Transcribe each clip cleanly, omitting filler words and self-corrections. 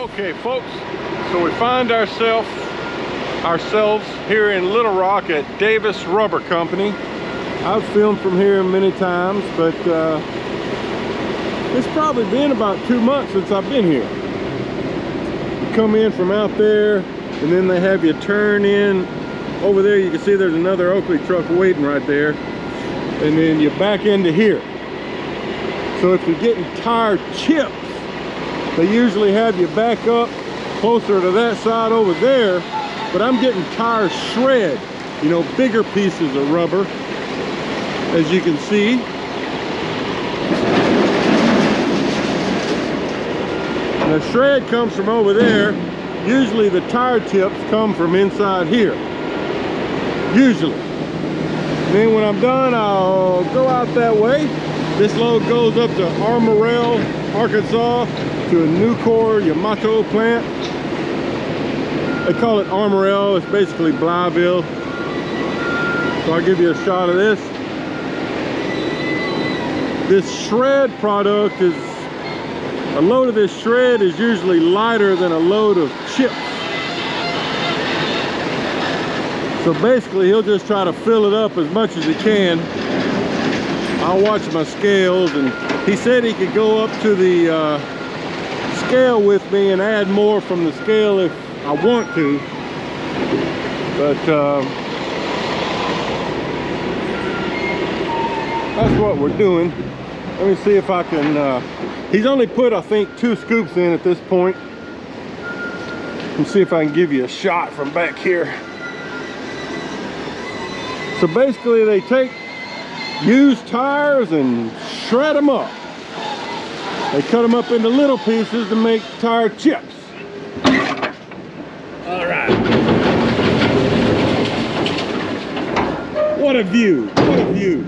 Okay folks, so we find ourselves here in Little Rock at Davis Rubber Company. I've filmed from here many times, but it's probably been about 2 months since I've been here. You come in from out there, and then they have you turn in. Over there you can see there's another Oakley truck waiting right there, and then you back into here. So if you're getting tire chips, they usually have you back up closer to that side over there, but I'm getting tire shred, you know, bigger pieces of rubber, as you can see. The shred comes from over there. Usually the tire tips come from inside here, usually. And then when I'm done, I'll go out that way. This load goes up to Armorel, Arkansas, to a Nucor Yamato plant. They call it Armorel. It's basically Blyville. So I'll give you a shot of this. This shred product is, a load of this shred is usually lighter than a load of chips. So basically he'll just try to fill it up as much as he can. I'll watch my scales, and he said he could go up to the scale with me and add more from the scale if I want to, but that's what we're doing. Let me see if I can, he's only put, I think, 2 scoops in at this point. Let me see if I can give you a shot from back here. So basically they take used tires and shred them up. They cut them up into little pieces to make tire chips. All right. What a view, what a view.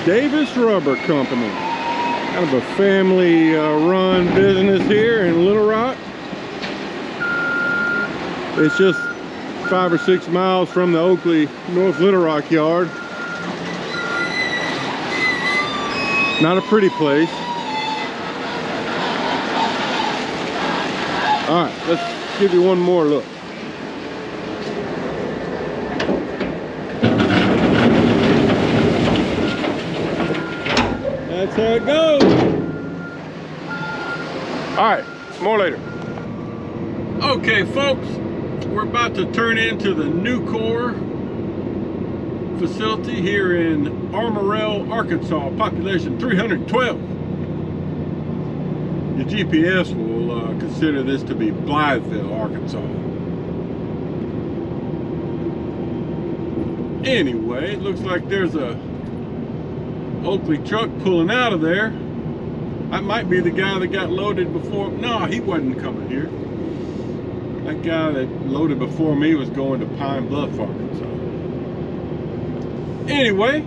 Davis Rubber Company. Kind of a family run business here in Little Rock. It's just 5 or 6 miles from the Oakley, North Little Rock yard. Not a pretty place. All right, let's give you one more look. That's how it goes. All right, more later. Okay, folks. We're about to turn into the Nucor facility here in Armorel, Arkansas, population 312. Your GPS will consider this to be Blyville, Arkansas. Anyway, it looks like there's a Oakley truck pulling out of there. That might be the guy that got loaded before. No, he wasn't coming here. That guy that loaded before me was going to Pine Bluff, Arkansas. Anyway,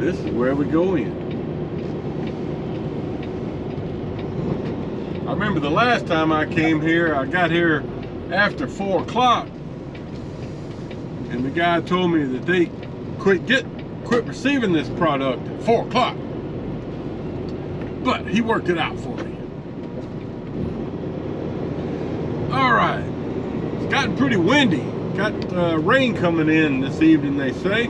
this is where we go in. I remember the last time I came here, I got here after 4 o'clock, and the guy told me that they quit receiving this product at 4 o'clock. But he worked it out for me. All right, it's gotten pretty windy. Got rain coming in this evening, they say.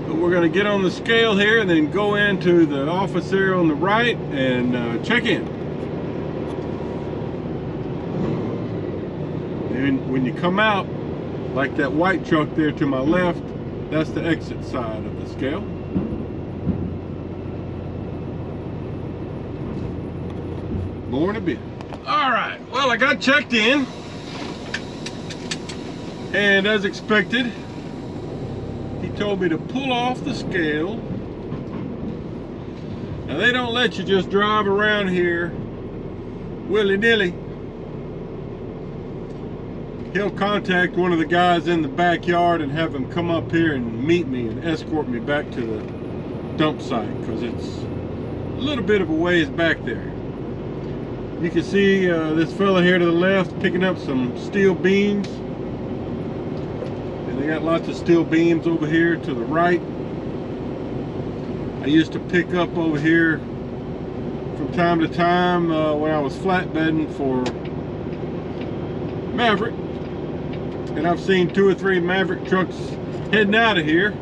But we're gonna get on the scale here and then go into the office there on the right and check in. And when you come out, like that white truck there to my left, that's the exit side of the scale. More in a bit. All right, well, I got checked in, and as expected, he told me to pull off the scale. Now, they don't let you just drive around here willy-nilly. He'll contact one of the guys in the backyard and have him come up here and meet me and escort me back to the dump site, because it's little bit of a ways back there. You can see this fella here to the left picking up some steel beams. And they got lots of steel beams over here to the right. I used to pick up over here from time to time when I was flatbedding for Maverick. And I've seen 2 or 3 Maverick trucks heading out of here.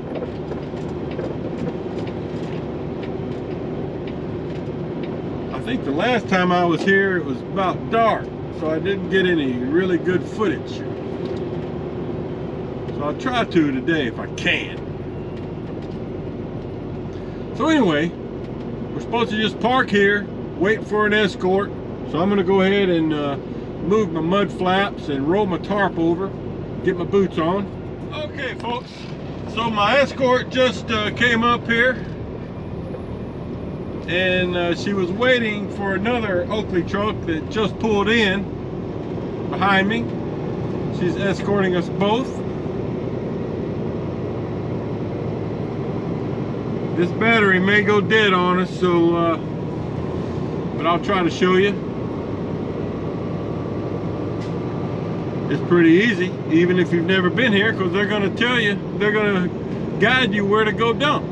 I think the last time I was here it was about dark, so I didn't get any really good footage. So I'll try to today if I can. So anyway, we're supposed to just park here, wait for an escort. So I'm gonna go ahead and move my mud flaps and roll my tarp over, get my boots on. Okay folks, so my escort just came up here, and she was waiting for another Oakley truck that just pulled in behind me. She's escorting us both. This battery may go dead on us, so but I'll try to show you. It's pretty easy, even if you've never been here, because they're going to tell you, they're going to guide you where to go dump.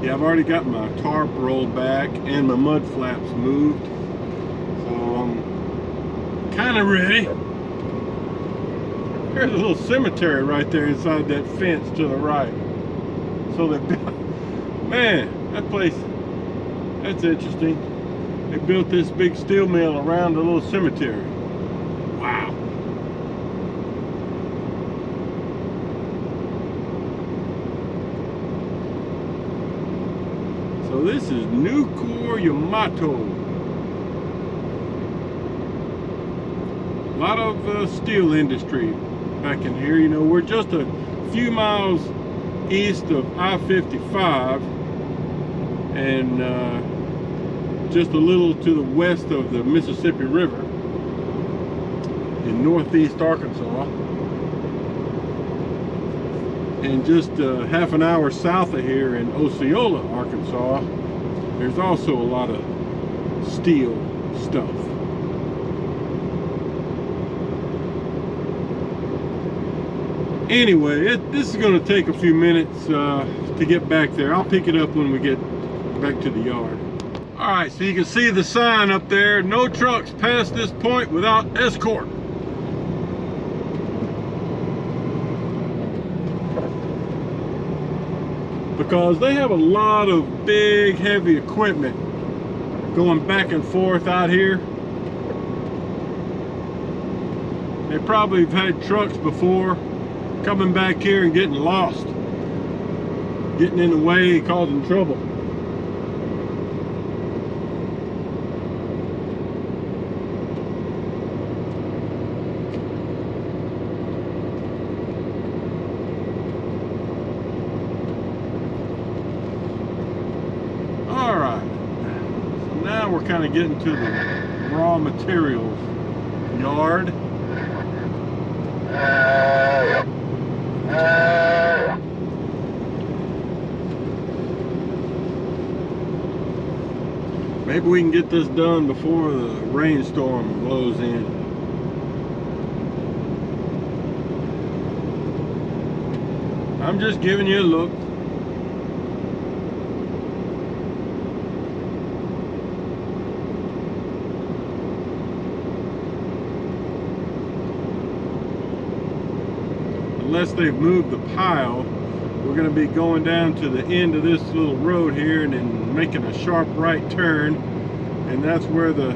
Yeah, I've already got my tarp rolled back and my mud flaps moved, so I'm kind of ready. There's a little cemetery right there inside that fence to the right. So they built, man, that place, that's interesting. They built this big steel mill around the little cemetery. Wow. So this is Nucor Yamato. A lot of steel industry back in here. You know, we're just a few miles east of I-55 and just a little to the west of the Mississippi River in northeast Arkansas, and just half an hour south of here in Osceola, Arkansas, there's also a lot of steel stuff. Anyway, this is going to take a few minutes to get back there. I'll pick it up when we get back to the yard. All right, so you can see the sign up there, no trucks past this point without escort. Because they have a lot of big, heavy equipment going back and forth out here. They probably have had trucks before coming back here and getting lost, getting in the way, causing trouble. All right, so now we're kind of getting to the raw materials yard. Maybe we can get this done before the rainstorm blows in. I'm just giving you a look. Unless they've moved the pile, we're going to be going down to the end of this little road here and then making a sharp right turn, and that's where the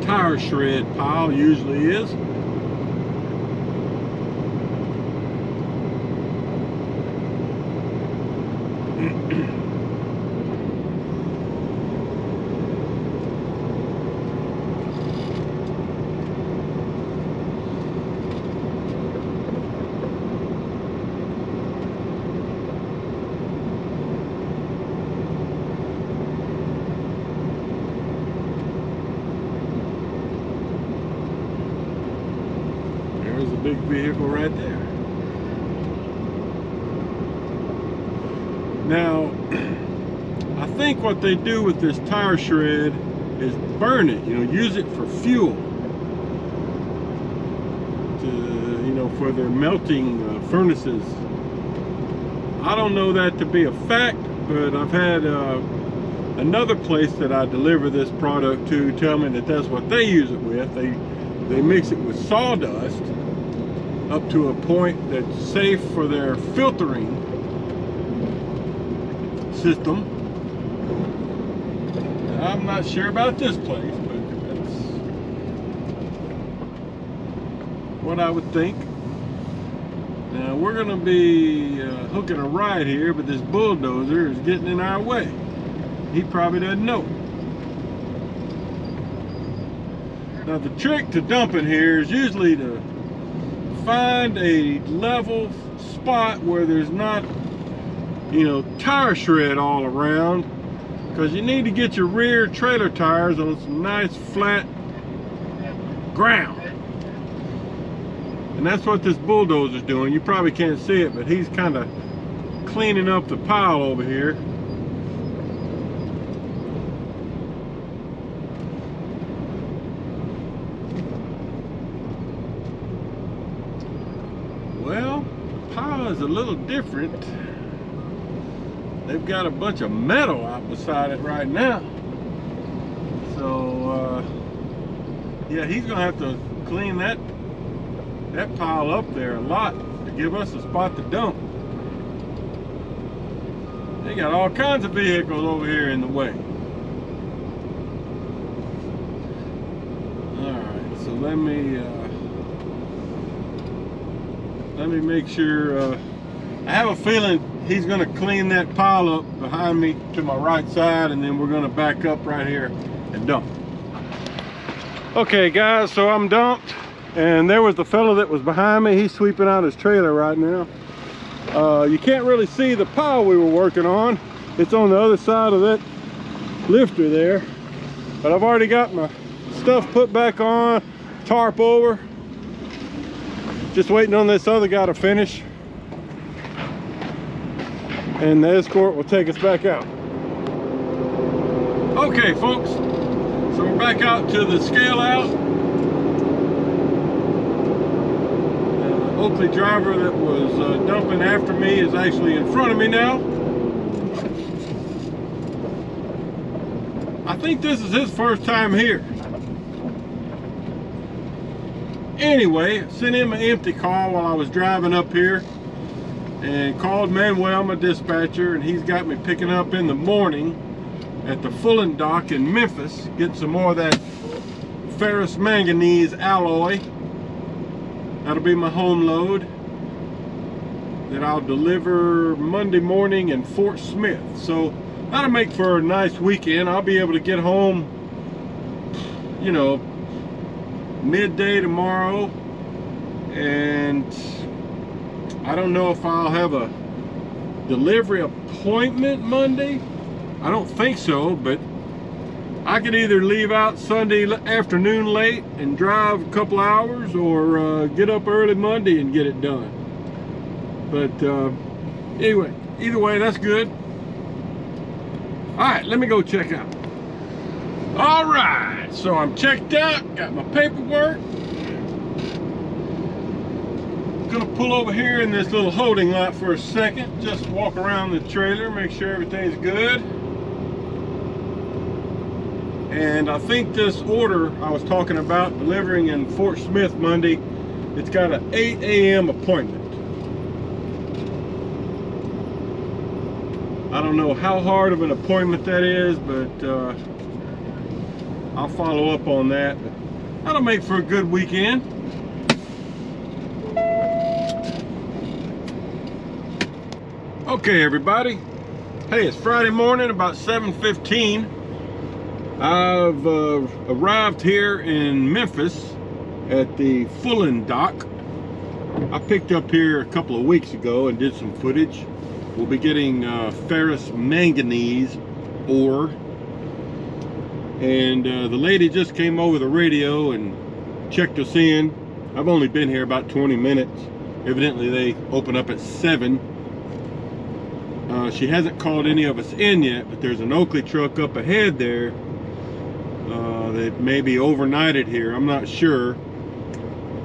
tire shred pile usually is. big vehicle right there. Now, I think what they do with this tire shred is burn it, use it for fuel. For their melting furnaces. I don't know that to be a fact, but I've had another place that I deliver this product to tell me that that's what they use it with. They mix it with sawdust up to a point that's safe for their filtering system. I'm not sure about this place, but that's what I would think. Now we're going to be hooking a ride here, but this bulldozer is getting in our way. He probably doesn't know. Now the trick to dumping here is usually to find a level spot where there's not, tire shred all around, because you need to get your rear trailer tires on some nice flat ground. And that's what this bulldozer's doing. You probably can't see it, but he's kind of cleaning up the pile over here. Well, the pile is a little different. They've got a bunch of metal out beside it right now. So, yeah, he's gonna have to clean that pile up there a lot to give us a spot to dump. They got all kinds of vehicles over here in the way. Alright, so let me make sure. I have a feeling he's going to clean that pile up behind me to my right side, and then we're going to back up right here and dump. Okay guys, so I'm dumped. And there was the fellow that was behind me. He's sweeping out his trailer right now. You can't really see the pile we were working on. It's on the other side of that lifter there. But I've already got my stuff put back on, tarp over. Just waiting on this other guy to finish. And the escort will take us back out. Okay folks, so we're back out to the scale out. Oakley driver that was dumping after me is actually in front of me now. I think this is his first time here. Anyway, sent him an empty call while I was driving up here and called Manuel, my dispatcher, and he's got me picking up in the morning at the Fulton dock in Memphis, getting some more of that ferrous manganese alloy. That'll be my home load that I'll deliver Monday morning in Fort Smith. So that'll make for a nice weekend. I'll be able to get home, midday tomorrow. And I don't know if I'll have a delivery appointment Monday. I don't think so, but I could either leave out Sunday afternoon late and drive a couple hours, or get up early Monday and get it done. But anyway, either way, that's good. All right, let me go check out. All right, so I'm checked out, got my paperwork. Gonna pull over here in this little holding lot for a second, just walk around the trailer, make sure everything's good. And I think this order I was talking about delivering in Fort Smith Monday, it's got an 8 a.m. appointment. I don't know how hard of an appointment that is, but I'll follow up on that. That'll make for a good weekend. Okay everybody, hey, it's Friday morning, about 7:15. I've arrived here in Memphis at the Fulton dock. I picked up here a couple of weeks ago and did some footage. We'll be getting ferrous manganese ore. And the lady just came over the radio and checked us in. I've only been here about 20 minutes. Evidently they open up at 7. She hasn't called any of us in yet, but there's an Oakley truck up ahead there that maybe overnighted here, I'm not sure,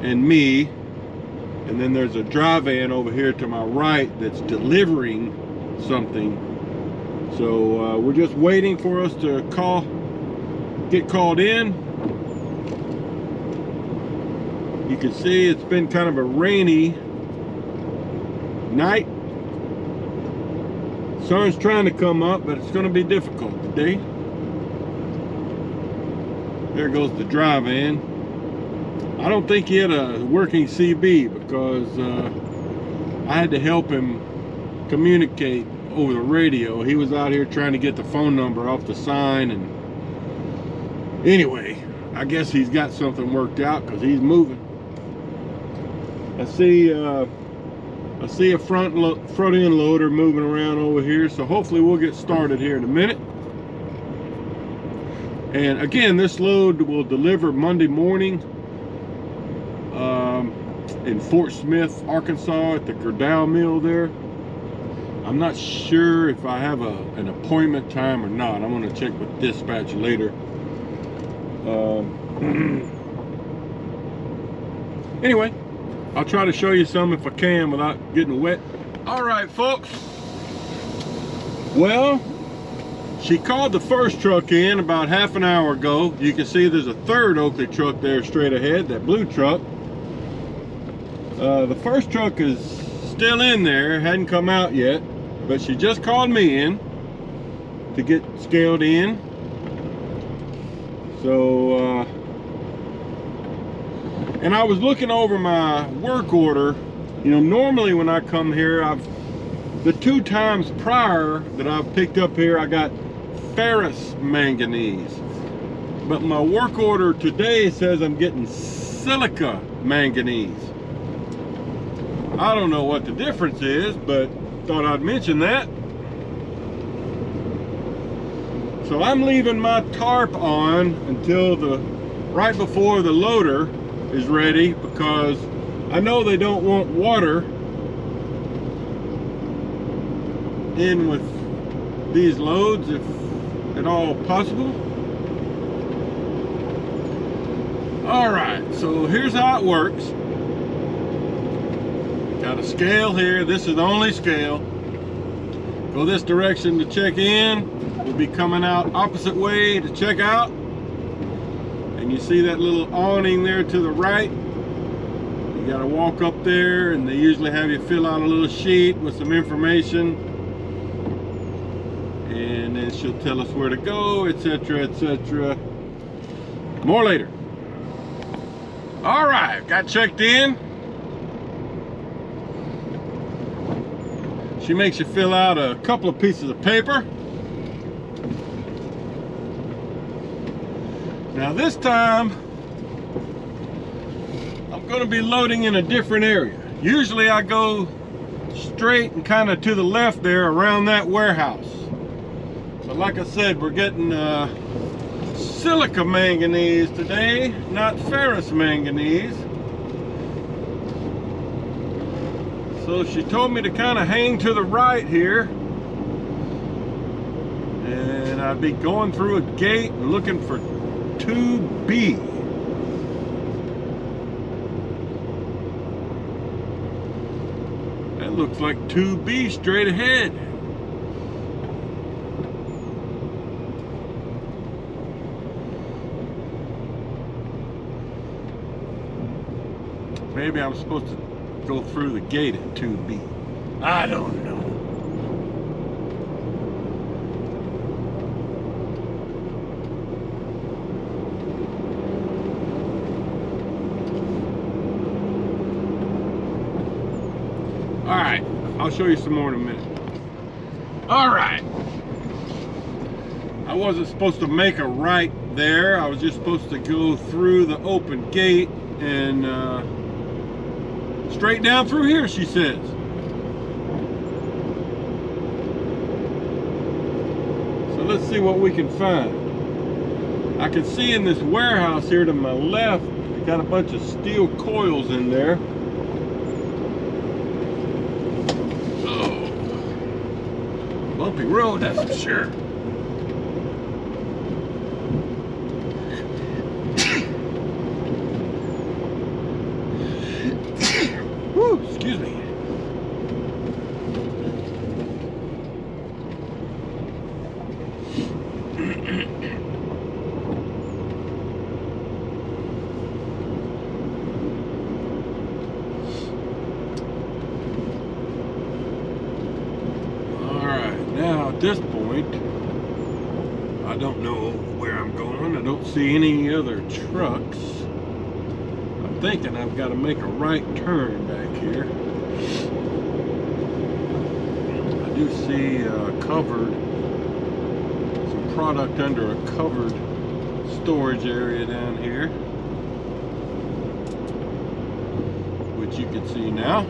and me. And then there's a dry van over here to my right that's delivering something. So we're just waiting for us to get called in. You can see it's been kind of a rainy night. Sun's trying to come up, but it's going to be difficult today. There goes the dry van. I don't think he had a working CB because I had to help him communicate over the radio. He was out here trying to get the phone number off the sign, and anyway, I guess he's got something worked out because he's moving. I see a front end loader moving around over here, so hopefully we'll get started here in a minute. And again, this load will deliver Monday morning in Fort Smith, Arkansas, at the Gerdau mill there. I'm not sure if I have an appointment time or not. I'm going to check with dispatch later. Anyway, I'll try to show you some if I can without getting wet. All right, folks. Well, she called the first truck in about half an hour ago. You can see there's a third Oakley truck there straight ahead, that blue truck. The first truck is still in there, hadn't come out yet, but she just called me in to get scaled in. So, and I was looking over my work order. You know, normally when I come here, the 2 times prior that I've picked up here, I got ferrous manganese. But my work order today says I'm getting silica manganese. I don't know what the difference is, but thought I'd mention that. So I'm leaving my tarp on until right before the loader is ready, because I know they don't want water in with these loads if at all possible. All right, so here's how it works. Got a scale here. This is the only scale. Go this direction to check in. We'll be coming out opposite way to check out. And you see that little awning there to the right. You gotta walk up there, and they usually have you fill out a little sheet with some information. And then she'll tell us where to go, etc., etc. More later. All right, got checked in. She makes you fill out a couple of pieces of paper. Now this time, I'm going to be loading in a different area. Usually I go straight and kind of to the left there around that warehouse. So like I said, we're getting silica manganese today, not ferrous manganese. So she told me to kind of hang to the right here, and I'd be going through a gate and looking for 2B. That looks like 2B straight ahead. Maybe I'm supposed to go through the gate at 2B. I don't know. All right, I'll show you some more in a minute. All right. I wasn't supposed to make a right there. I was just supposed to go through the open gate and straight down through here, she says. So let's see what we can find. I can see in this warehouse here to my left, Got a bunch of steel coils in there. Oh, bumpy road, that's for sure. Woo, excuse me. Now at this point, I don't know where I'm going. I don't see any other trucks. I'm thinking I've got to make a right turn back here. I do see covered, some product under a covered storage area down here, which you can see now.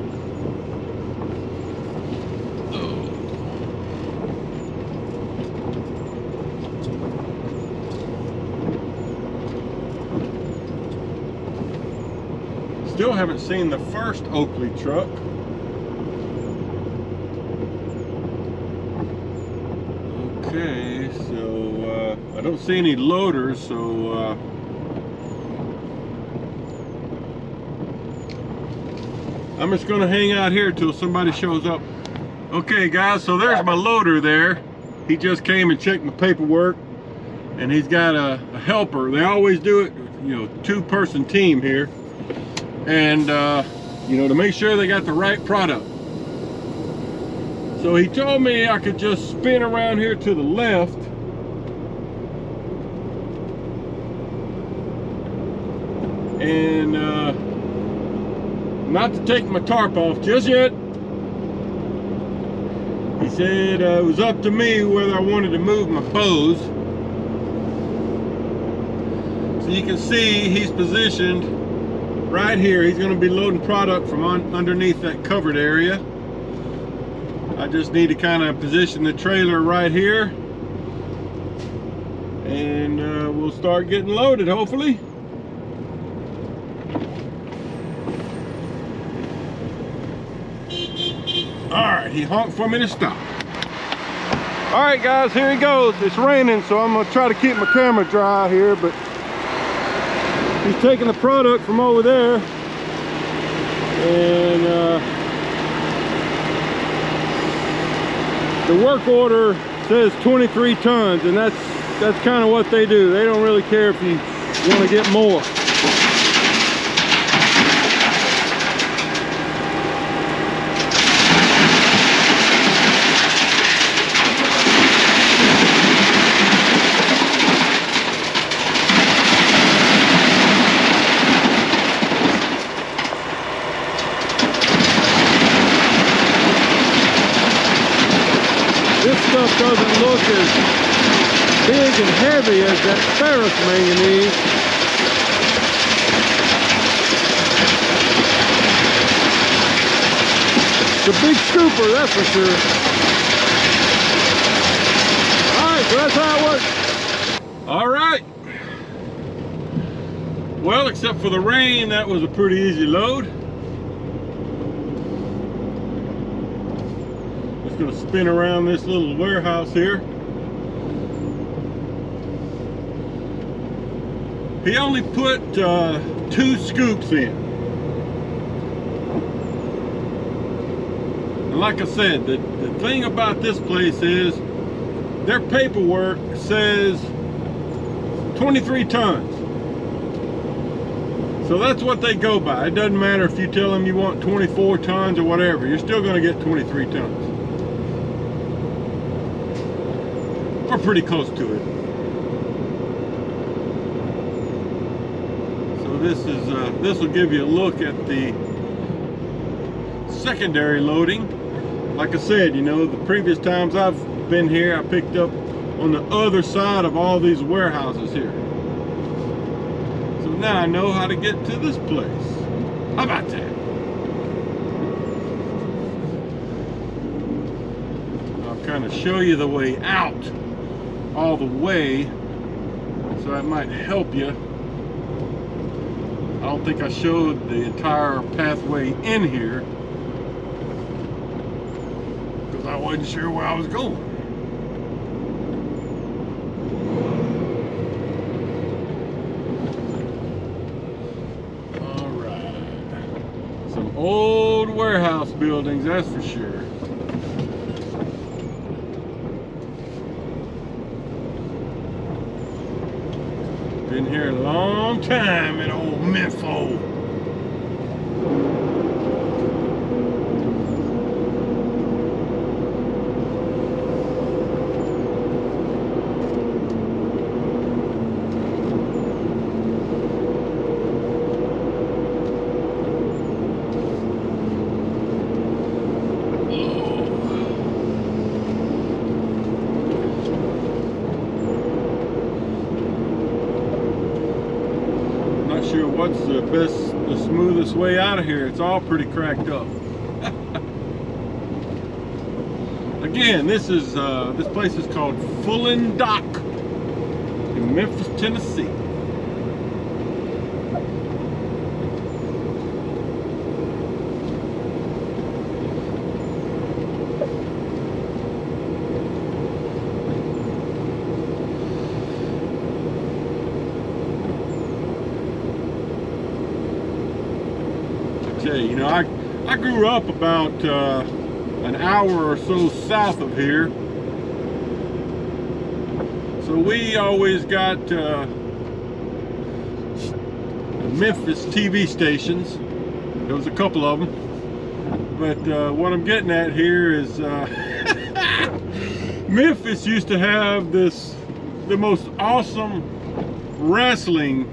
Still haven't seen the first Oakley truck. Okay, so I don't see any loaders, so I'm just gonna hang out here till somebody shows up. Okay guys, so there's my loader there. He just came and checked my paperwork, and he's got a helper. They always do it, you know, two-person team here. And you know, to make sure they got the right product. So he told me I could just spin around here to the left, and not to take my tarp off just yet. He said it was up to me whether I wanted to move my bows. So you can see he's positioned right here. He's going to be loading product from underneath that covered area. I just need to kind of position the trailer right here, and we'll start getting loaded, hopefully. Alright, he honked for me to stop. Alright guys, here he goes. It's raining, so I'm going to try to keep my camera dry here, but he's taking the product from over there, and the work order says 23 tons, and that's kind of what they do. They don't really care if you want to get more. Stuff doesn't look as big and heavy as that ferrous manganese. It's a big scooper, that's for sure. Alright, so that's how it works. Alright. Well, except for the rain, that was a pretty easy load. Going to spin around this little warehouse here. He only put 2 scoops in. And like I said, the thing about this place is their paperwork says 23 tons. So that's what they go by. It doesn't matter if you tell them you want 24 tons or whatever, you're still going to get 23 tons. We're pretty close to it. So this will give you a look at the secondary loading. Like I said, you know, the previous times I've been here, I picked up on the other side of all these warehouses here. So now I know how to get to this place. How about that? I'll kind of show you the way out all the way, so that might help you. don't think I showed the entire pathway in here because I wasn't sure where I was going. All right. Some old warehouse buildings, that's for sure. Been here a long time in old Memphis. Sure what's the smoothest way out of here. It's all pretty cracked up. Again, this place is called Fulton Dock in Memphis, Tennessee. You know, I grew up about an hour or so south of here, so we always got Memphis TV stations. There was a couple of them, but what I'm getting at here is Memphis used to have the most awesome wrestling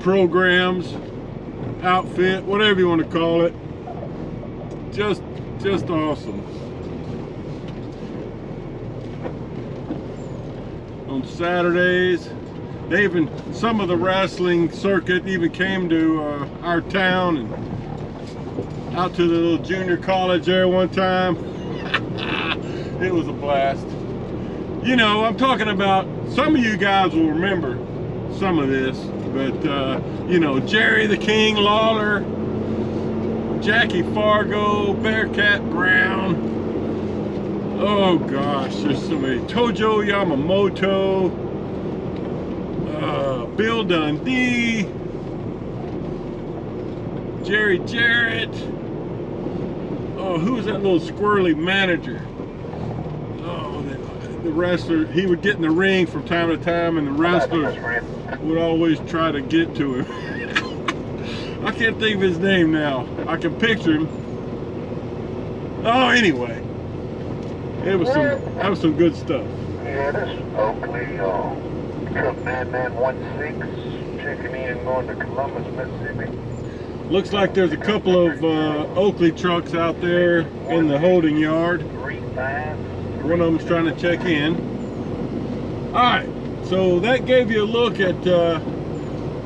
programs, outfit, whatever you want to call it. Just awesome. On Saturdays, some of the wrestling circuit even came to our town and out to the little junior college there one time. It was a blast. You know, I'm talking about, some of you guys will remember some of this, but you know, Jerry the King Lawler, Jackie Fargo, Bearcat Brown, oh gosh, there's so many, Tojo Yamamoto, Bill Dundee, Jerry Jarrett, oh, who was that little squirrely manager? Oh, the wrestler, he would get in the ring from time to time and the wrestlers would always try to get to him. I can't think of his name now. I can picture him. Oh, anyway, that was some good stuff. Yeah, this is Oakley, truck 9916, checking in, going to Columbus, Mississippi. Looks like there's a couple of Oakley trucks out there in the holding yard. One of them's trying to check in. All right. So that gave you a look at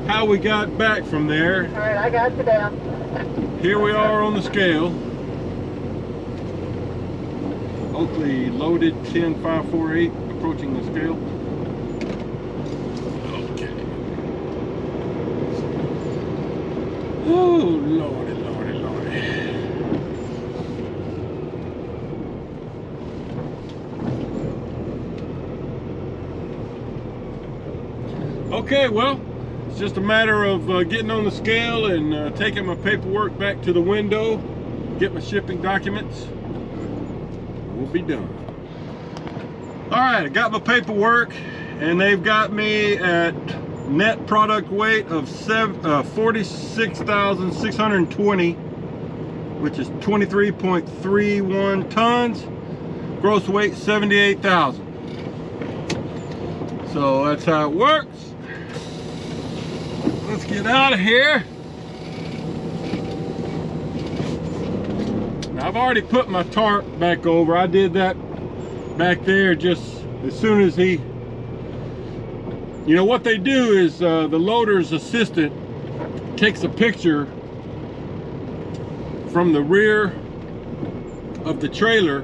how we got back from there. All right, I got you down. Here we are on the scale. Oakley loaded 10548, approaching the scale. Okay. Oh, lordy, lordy, lordy. Okay, well, it's just a matter of getting on the scale and taking my paperwork back to the window, get my shipping documents. We'll be done. All right, I got my paperwork, and they've got me at net product weight of 46,620, which is 23.31 tons. Gross weight 78,000. So that's how it works. Let's get out of here. Now, I've already put my tarp back over. I did that back there just as soon as he, you know what they do is the loader's assistant takes a picture from the rear of the trailer,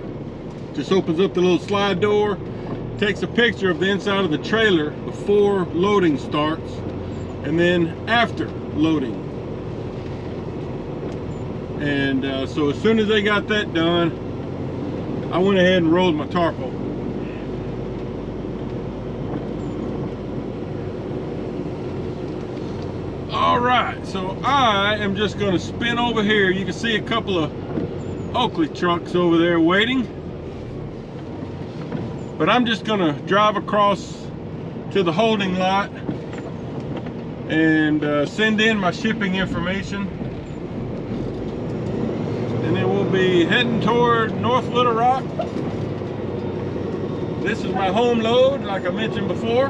just opens up the little slide door, takes a picture of the inside of the trailer before loading starts and then after loading. And so as soon as they got that done, I went ahead and rolled my tarp over. All right, so I am just going to spin over here. You can see a couple of Oakley trucks over there waiting. But I'm just going to drive across to the holding lot and send in my shipping information. And then we'll be heading toward North Little Rock. This is my home load, like I mentioned before.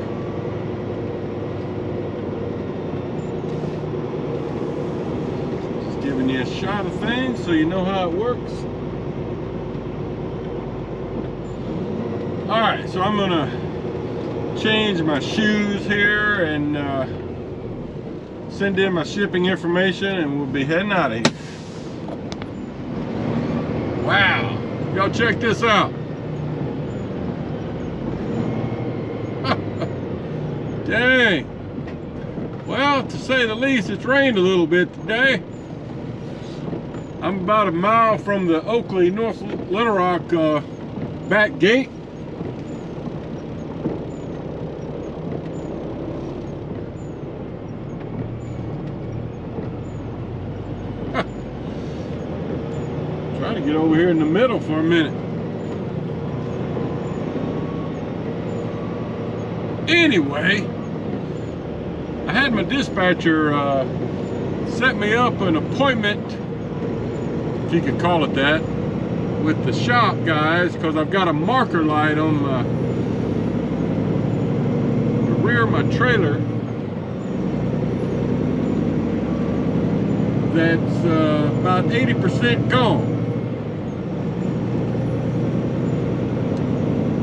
Just giving you a shot of things so you know how it works. All right, so I'm gonna change my shoes here and send in my shipping information, and we'll be heading out of here. Wow, y'all check this out. Dang. Well, to say the least, it's rained a little bit today. I'm about a mile from the Oakley North Little Rock back gate. Try to get over here in the middle for a minute. Anyway, I had my dispatcher set me up an appointment, if you could call it that, with the shop guys, because I've got a marker light on the rear of my trailer that's about 80% gone.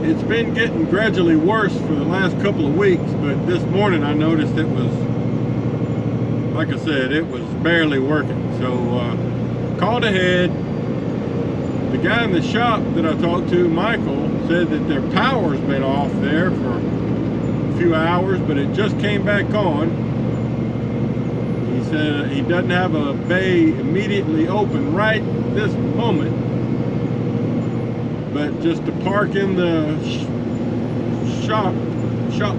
It's been getting gradually worse for the last couple of weeks, but this morning I noticed it was, like I said, it was barely working. So called ahead. The guy in the shop that I talked to, Michael, said that their power's been off there for a few hours, but it just came back on. He said he doesn't have a bay immediately open right this moment, but just to park in the shop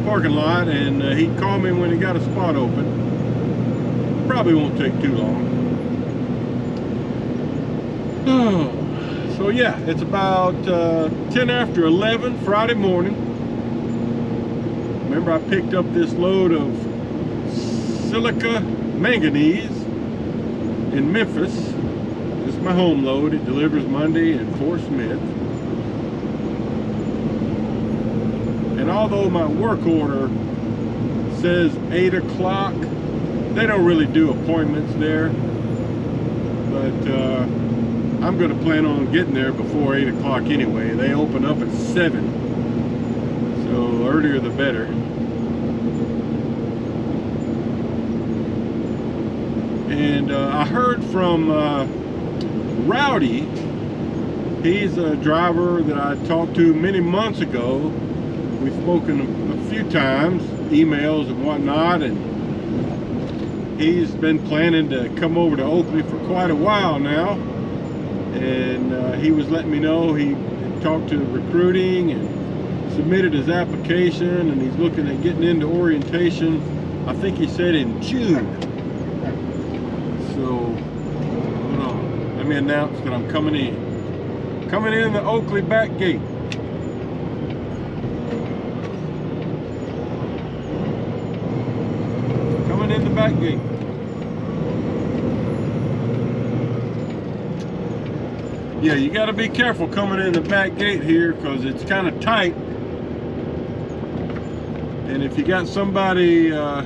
parking lot, and he'd call me when he got a spot open. Probably won't take too long. Oh, so yeah, it's about 10 after 11 Friday morning. Remember, I picked up this load of silica manganese in Memphis. This is my home load. It delivers Monday in Fort Smith. And although my work order says 8 o'clock, they don't really do appointments there. But I'm going to plan on getting there before 8 o'clock anyway. They open up at 7. So earlier the better. And I heard from Rowdy. He's a driver that I talked to many months ago. We've spoken a few times, emails and whatnot, and he's been planning to come over to Oakley for quite a while now. And he was letting me know he talked to recruiting and submitted his application, and he's looking at getting into orientation, I think he said in June. So, hold on, let me announce that I'm coming in. Coming in the Oakley back gate. In the back gate. Yeah, you got to be careful coming in the back gate here because it's kind of tight. And if you got somebody, I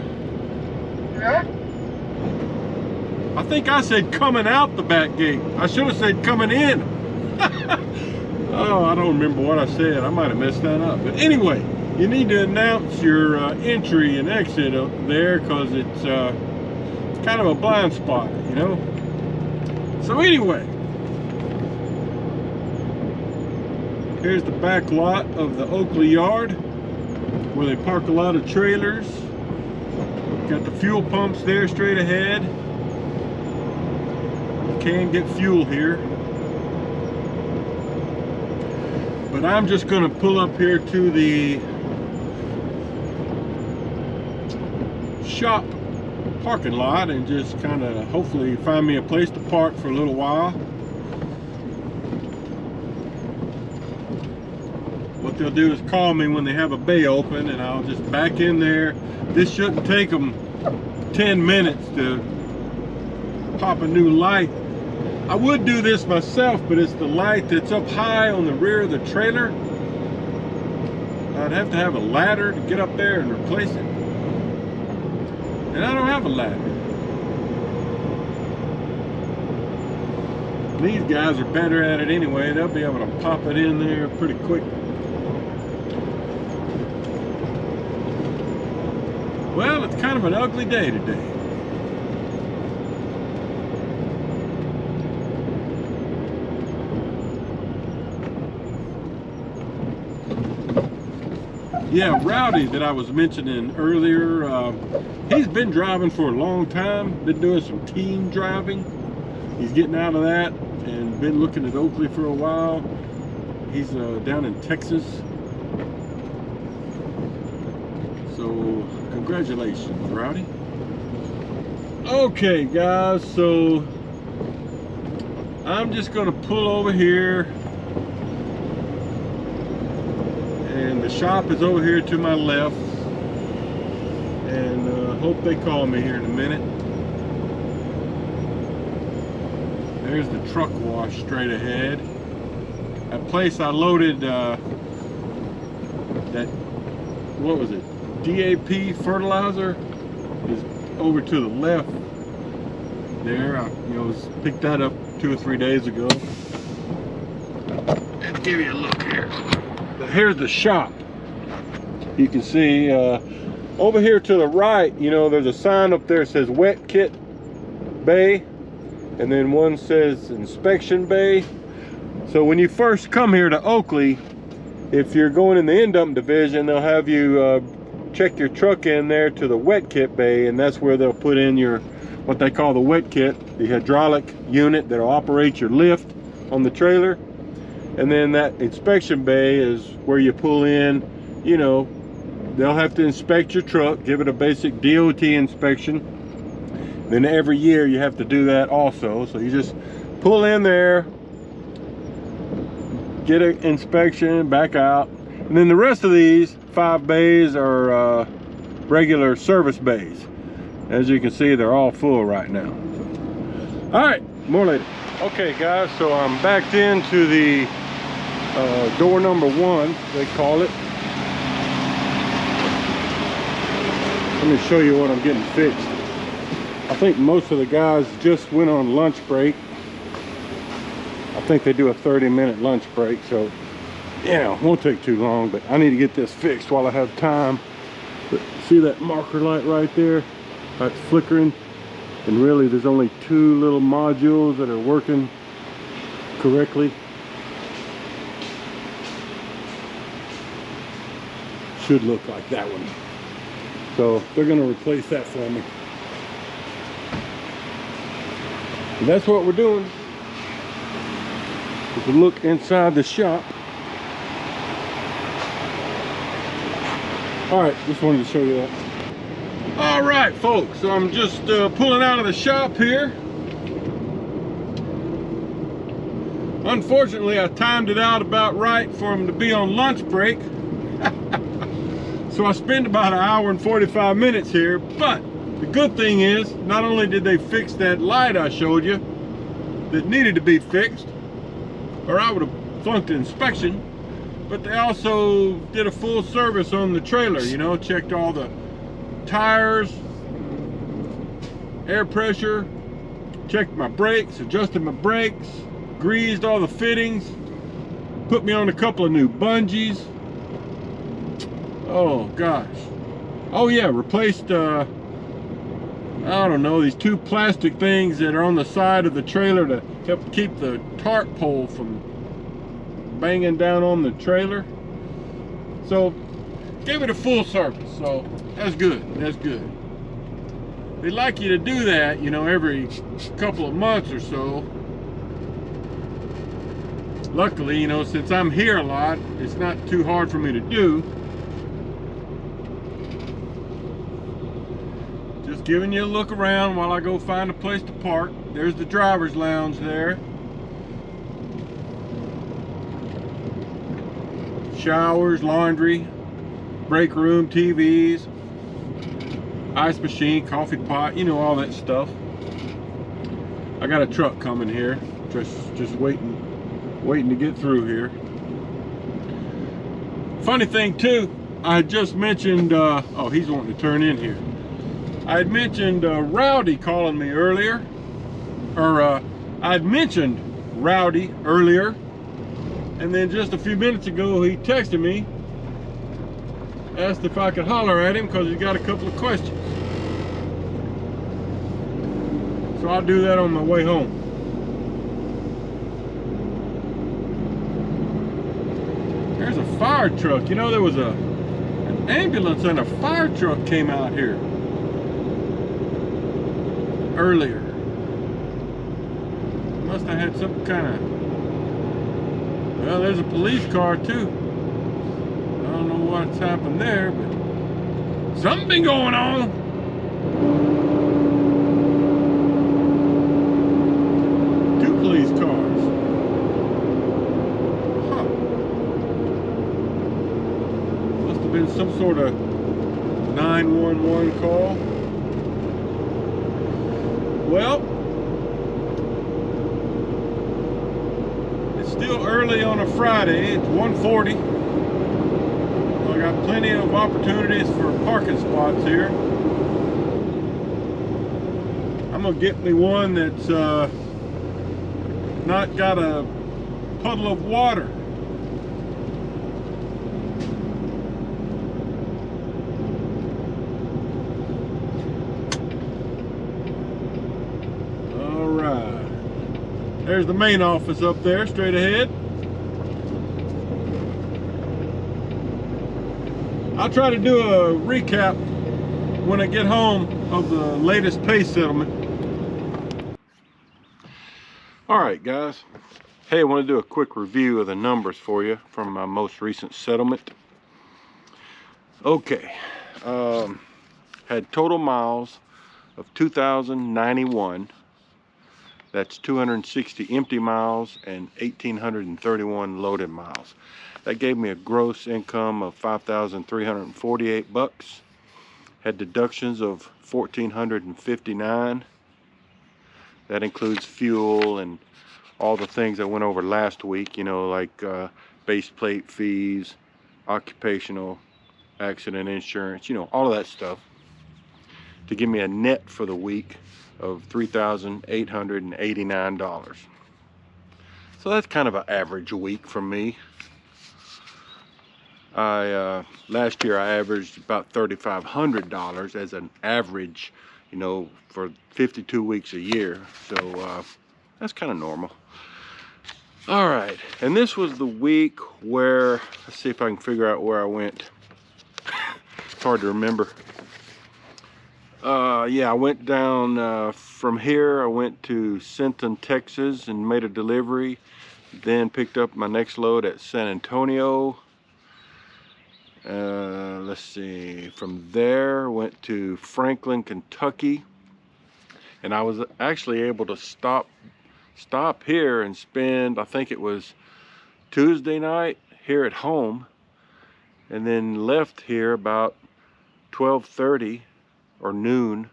think I said coming out the back gate. I should have said coming in. Oh, I don't remember what I said. I might have messed that up. But anyway, you need to announce your entry and exit up there because it's kind of a blind spot, you know. So anyway, Here's the back lot of the Oakley yard, where they park a lot of trailers. Got the fuel pumps there straight ahead. You can get fuel here. But I'm just going to pull up here to the shop parking lot and just kind of hopefully find me a place to park for a little while. What they'll do is call me when they have a bay open, and I'll just back in there. This shouldn't take them 10 minutes to pop a new light. I would do this myself, but it's the light that's up high on the rear of the trailer. I'd have to have a ladder to get up there and replace it. And I don't have a ladder. These guys are better at it anyway. They'll be able to pop it in there pretty quick. Well, it's kind of an ugly day today. Yeah, Rowdy that I was mentioning earlier, he's been driving for a long time, been doing some team driving. He's getting out of that and been looking at Oakley for a while. He's down in Texas. So, congratulations, Rowdy. Okay, guys, so I'm just gonna pull over here. And the shop is over here to my left, and hope they call me here in a minute. There's the truck wash straight ahead. That place I loaded that, what was it, DAP fertilizer is over to the left there. I picked that up 2 or 3 days ago. Let's give you a look here. But here's the shop. You can see over here to the right, there's a sign up there that says Wet Kit Bay, and then one says Inspection Bay. So when you first come here to Oakley, if you're going in the end dump division, they'll have you check your truck in there to the Wet Kit Bay, and that's where they'll put in your, what they call the wet kit, the hydraulic unit that'll operate your lift on the trailer. And then that inspection bay is where you pull in, they'll have to inspect your truck, give it a basic DOT inspection. Then every year you have to do that also. So you just pull in there, get an inspection, back out. And then the rest of these 5 bays are regular service bays. As you can see, they're all full right now. All right, more later. Okay guys, so I'm backed into the door number 1, they call it. Let me show you what I'm getting fixed. I think most of the guys just went on lunch break. I think they do a 30-minute lunch break, so it won't take too long, but I need to get this fixed while I have time. But see that marker light right there? That's flickering, and really there's only 2 little modules that are working correctly. Should look like that one. So they're going to replace that for me. And that's what we're doing. If we look inside the shop. All right, just wanted to show you that. All right, folks, so I'm just pulling out of the shop here. Unfortunately, I timed it out about right for them to be on lunch break. So I spent about 1 hour and 45 minutes here, but the good thing is, not only did they fix that light I showed you that needed to be fixed, or I would have flunked the inspection, but they also did a full service on the trailer, checked all the tires, air pressure, checked my brakes, adjusted my brakes, greased all the fittings, put me on a couple of new bungees. Oh gosh. Oh yeah, replaced I don't know, these 2 plastic things that are on the side of the trailer to help keep the tarp pole from banging down on the trailer. So gave it a full service, so that's good, that's good. They like you to do that, you know, every couple of months or so. Luckily, you know, since I'm here a lot, it's not too hard for me to do. Just giving you a look around while I go find a place to park. There's the driver's lounge there. Showers, laundry, break room, TVs, ice machine, coffee pot, you know, all that stuff. I got a truck coming here, just waiting to get through here. Funny thing too, I had just mentioned, oh, he's wanting to turn in here. I had mentioned Rowdy calling me earlier, or I had mentioned Rowdy earlier, and then just a few minutes ago he texted me, asked if I could holler at him because he's got a couple of questions. So I'll do that on my way home. There's a fire truck. You know, there was an ambulance and a fire truck came out here earlier. Must have had some kind of, well, there's a police car too. I don't know what's happened there, but something been going on. Two police cars. Huh. Must have been some sort of 911 call. Well, it's still early on a Friday. It's 1:40. I got plenty of opportunities for parking spots here. I'm gonna get me one that's not got a puddle of water. All right, there's the main office up there, straight ahead. I'll try to do a recap when I get home of the latest pay settlement. All right, guys. Hey, I want to do a quick review of the numbers for you from my most recent settlement. Okay. Had total miles of 2,091. That's 260 empty miles and 1,831 loaded miles. That gave me a gross income of $5,348. Had deductions of $1,459. That includes fuel and all the things I went over last week, you know, like base plate fees, occupational accident insurance, you know, all of that stuff, to give me a net for the week of $3,889. So that's kind of an average week for me. Last year I averaged about $3,500 as an average, you know, for 52 weeks a year. So that's kind of normal. All right, and this was the week where, let's see if I can figure out where I went. It's hard to remember. Yeah, I went down from here. I went to Sinton, Texas, and made a delivery. Then picked up my next load at San Antonio. Let's see, from there went to Franklin, Kentucky, and I was actually able to stop here and spend, I think it was Tuesday night here at home, and then left here about 12:30 or noon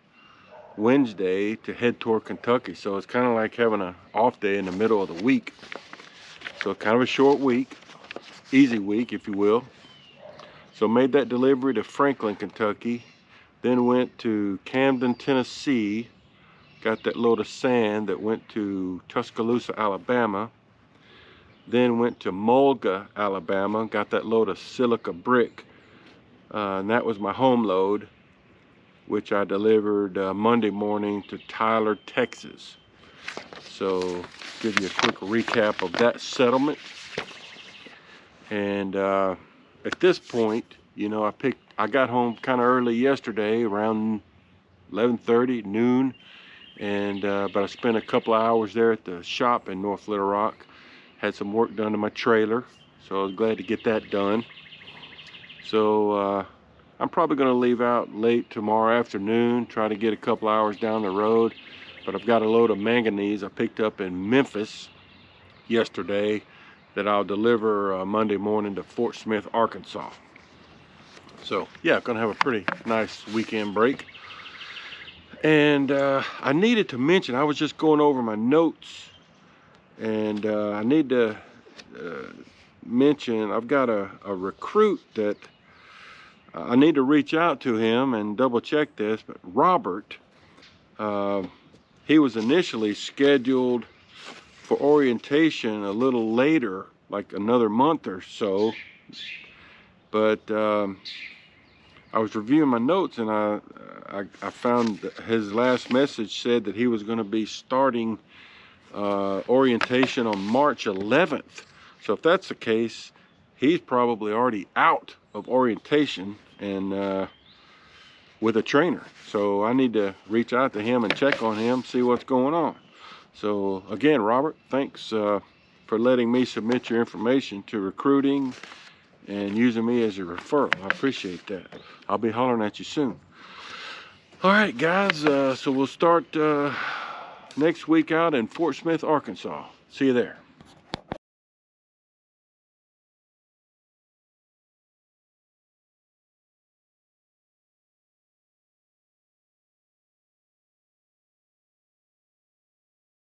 Wednesday to head toward Kentucky. So it's kind of like having an off day in the middle of the week. So kind of a short week, easy week, if you will. So made that delivery to Franklin, Kentucky, then went to Camden, Tennessee, got that load of sand that went to Tuscaloosa, Alabama, then went to Mulga, Alabama, got that load of silica brick, and that was my home load, which I delivered Monday morning to Tyler, Texas. So give you a quick recap of that settlement. And at this point, you know, I got home kind of early yesterday, around 11:30, noon, and but I spent a couple of hours there at the shop in North Little Rock. Had some work done to my trailer, so I was glad to get that done. So I'm probably going to leave out late tomorrow afternoon, try to get a couple hours down the road. But I've got a load of manganese I picked up in Memphis yesterday that I'll deliver Monday morning to Fort Smith, Arkansas. So yeah, gonna have a pretty nice weekend break. And I needed to mention, I was just going over my notes, and I need to mention I've got a recruit that I need to reach out to him and double check this. But Robert, he was initially scheduled for orientation a little later, like another month or so, but I was reviewing my notes, and I found that his last message said that he was going to be starting orientation on March 11th. So if that's the case, he's probably already out of orientation and with a trainer. So I need to reach out to him and check on him, see what's going on. So again, Robert, thanks for letting me submit your information to recruiting and using me as a referral. I appreciate that. I'll be hollering at you soon. All right, guys, so we'll start next week out in Fort Smith, Arkansas. See you there.